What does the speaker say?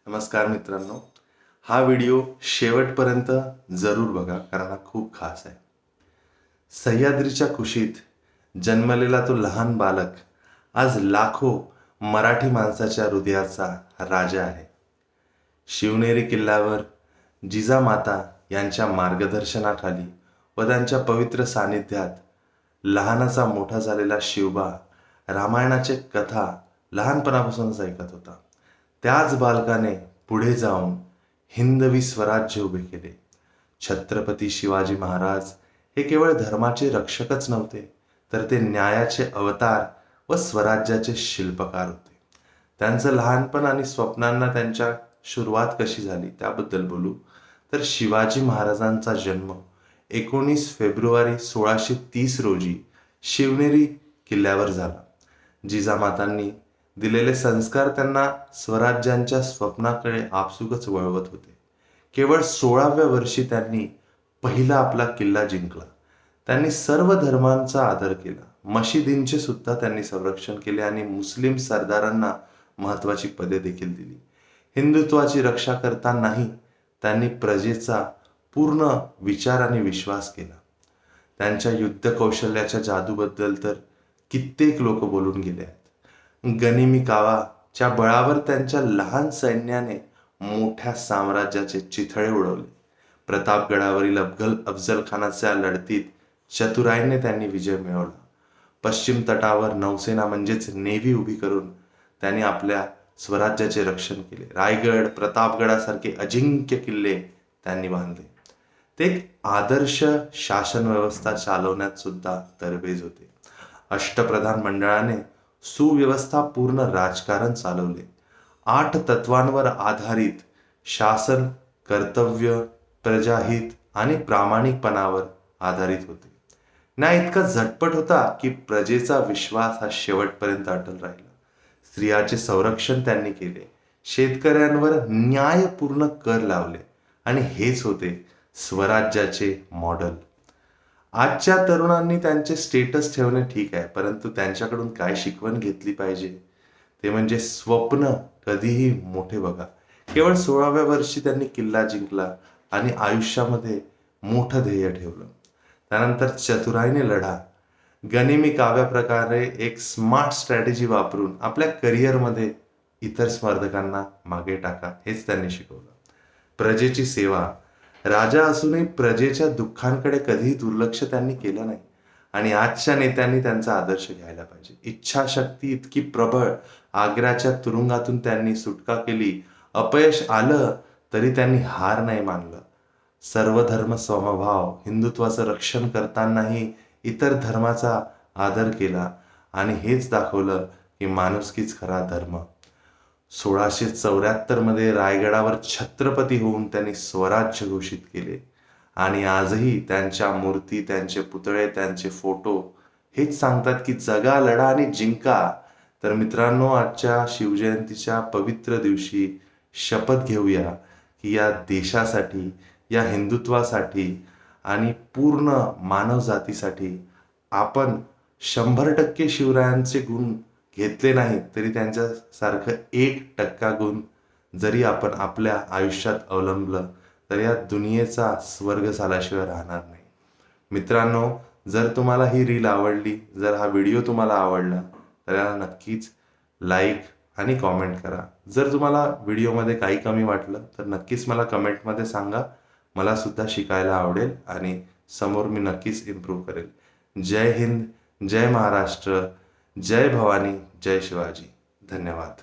नमस्कार मित्रांनो, हा व्हिडिओ शेवटपर्यंत जरूर बघा कारण हा खूप खास आहे. सह्याद्रीच्या कुशीत जन्मलेला तो लहान बालक आज लाखो मराठी माणसाच्या हृदयाचा राजा आहे. शिवनेरी किल्ल्यावर जिजामाता यांच्या मार्गदर्शनाखाली व त्यांच्या पवित्र सानिध्यात लहानाचा मोठा झालेला शिवबा रामायणाचे कथा लहानपणापासूनच ऐकत होता. त्याच बालकाने पुढे जाऊन हिंदवी स्वराज्य उभे केले. छत्रपती शिवाजी महाराज हे केवळ धर्माचे रक्षकच नव्हते, तर ते न्यायाचे अवतार व स्वराज्याचे शिल्पकार होते. त्यांचं लहानपण आणि स्वप्नांना त्यांच्या सुरुवात कशी झाली त्याबद्दल बोलू तर शिवाजी महाराजांचा जन्म 19 फेब्रुवारी 1630 रोजी शिवनेरी किल्ल्यावर झाला. जिजामातांनी दिलेले संस्कार त्यांना स्वराज्यांच्या स्वप्नाकडे आपसुकच वळवत होते. केवळ 16व्या वर्षी त्यांनी पहिला आपला किल्ला जिंकला. त्यांनी सर्व धर्मांचा आदर केला. मशिदींचे सुद्धा त्यांनी संरक्षण केले आणि मुस्लिम सरदारांना महत्वाची पदे देखील दिली. हिंदुत्वाची रक्षा करतानाही त्यांनी प्रजेचा पूर्ण विचार आणि विश्वास केला. त्यांच्या युद्ध कौशल्याच्या जादूबद्दल तर कित्येक लोक बोलून गेले आहेत. गनिमी कावाच्या बळावर त्यांच्या लहान सैन्याने मोठ्या साम्राज्याचे चिथळे उडवले. प्रतापगडावरील अफजल खानाच्या लढतीत चतुराईने त्यांनी विजय मिळवला. पश्चिम तटावर नौसेना म्हणजेच नेव्ही उभी करून त्यांनी आपल्या स्वराज्याचे रक्षण केले. रायगड, प्रतापगडासारखे अजिंक्य किल्ले त्यांनी बांधले. ते एक आदर्श शासन व्यवस्था चालवण्यात सुद्धा तरबेज होते. अष्टप्रधान मंडळाने सुव्यवस्थापूर्ण राजकारण चालवले. 8 तत्वांवर आधारित शासन कर्तव्य, प्रजाहित आणि प्रामाणिकपणावर आधारित होते. न्याय इतका झटपट होता की प्रजेचा विश्वास हा शेवटपर्यंत अटल राहिला. स्त्रियाचे संरक्षण त्यांनी केले. शेतकऱ्यांवर न्यायपूर्ण कर लावले आणि हेच होते स्वराज्याचे मॉडेल. आजच्या तरुणांनी त्यांचे स्टेटस ठेवणे ठीक आहे, परंतु त्यांच्याकडून काय शिकवण घेतली पाहिजे ते म्हणजे स्वप्न कधीही मोठे बघा. केवळ 16व्या वर्षी त्यांनी किल्ला जिंकला आणि आयुष्यामध्ये मोठं ध्येय ठेवलं. त्यानंतर चतुराईने लढा. गनिमी काव्याप्रकारे एक स्मार्ट स्ट्रॅटेजी वापरून आपल्या करिअरमध्ये इतर स्पर्धकांना मागे टाका हेच त्यांनी शिकवलं. प्रजेची सेवा. राजा असूनही प्रजेच्या दुःखांकडे कधीही दुर्लक्ष त्यांनी केलं नाही आणि आजच्या नेत्यांनी त्यांचा आदर्श घ्यायला पाहिजे. इच्छाशक्ती इतकी प्रबळ. आग्र्याच्या तुरुंगातून त्यांनी सुटका केली. अपयश आलं तरी त्यांनी हार नाही मानलं. सर्वधर्म समभाव, हिंदुत्वाचं रक्षण करतानाही इतर धर्माचा आदर केला आणि हेच दाखवलं की माणुसकीच खरा धर्म. 1674 मध्ये रायगडावर छत्रपती होऊन त्यांनी स्वराज्य घोषित केले आणि आजही त्यांच्या मूर्ती, त्यांचे पुतळे, त्यांचे फोटो हेच सांगतात की जगा, लढा आणि जिंका. तर मित्रांनो, आजच्या शिवजयंतीच्या पवित्र दिवशी शपथ घेऊया की या देशासाठी, या हिंदुत्वासाठी आणि पूर्ण मानवजातीसाठी आपण 100% शिवरायांचे गुण घेतले नाहीत तरी त्यांच्यासारखं 1% गुण जरी आपण आपल्या आयुष्यात अवलंबलं तर या दुनियेचा स्वर्ग झाल्याशिवाय राहणार नाही. मित्रांनो, जर तुम्हाला ही रील आवडली, जर हा व्हिडिओ तुम्हाला आवडला तर याला नक्कीच लाईक आणि कॉमेंट करा. जर तुम्हाला व्हिडिओमध्ये काही कमी वाटलं तर नक्कीच मला कमेंटमध्ये सांगा. मला सुद्धा शिकायला आवडेल आणि समोर मी नक्कीच इम्प्रूव्ह करेल. जय हिंद, जय महाराष्ट्र, जय भवानी, जय शिवाजी. धन्यवाद.